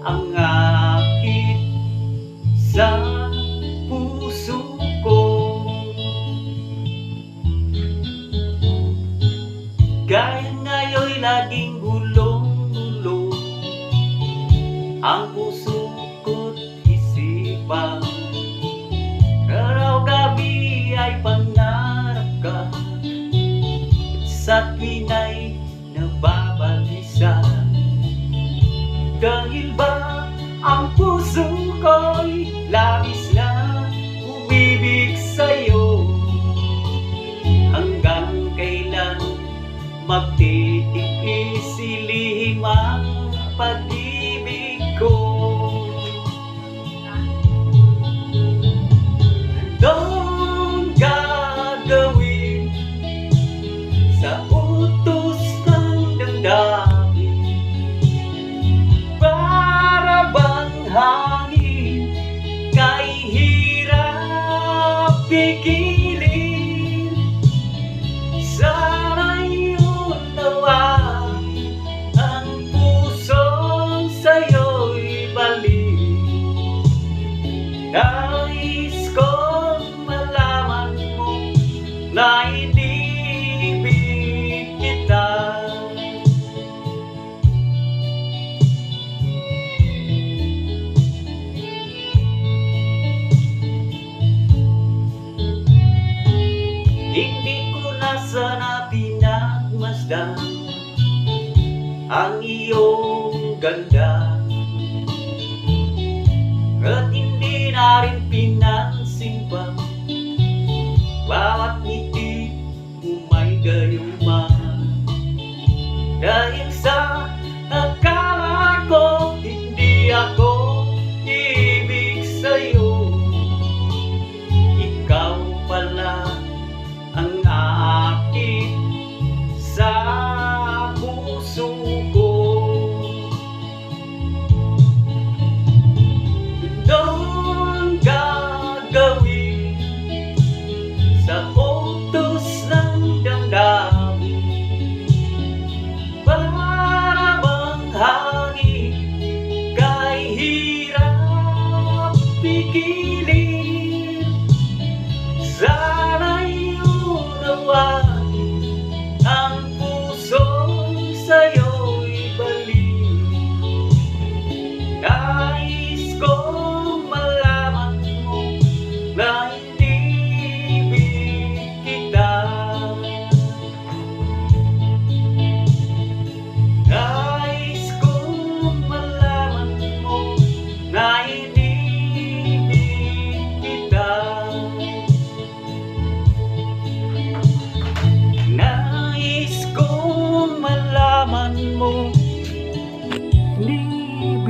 ang akit sa puso ko. Gaya ngayon'y laging gulong-gulo ang puso ko't isipan. Araw-gabi ay pangarap ka, sa tuwin ay nababalisa. Dahil ba ang puso ko'y labis na umibig sa'yo? Hanggang kailan magtitiis silihim ang pag-ibig ko? Anong gagawin sa utos ng damdamin? Para bang hangin kay hirap pigilin? Sana'y unawa ang pusong sa'yo'y balik. Nais kong malaman mo na inibig kita. Hindi ko na sana pinagmasdan ang iyong ganda, at hindi na rin pinansin pa bawat ngiti mo may gayuma. Dahil sa akala ko hindi ako ibig sa'yo, ikaw pala ang akit sa puso ko. Anong gagawin sa utos ng damdamin? Para bang hangin kay hirap pigilin? Sana'y unawain ang pusong sa'yo'y balik. Nais kong malaman mo na inibig kita. Nais kong malaman mo na inibig kita. Nais kong malaman mo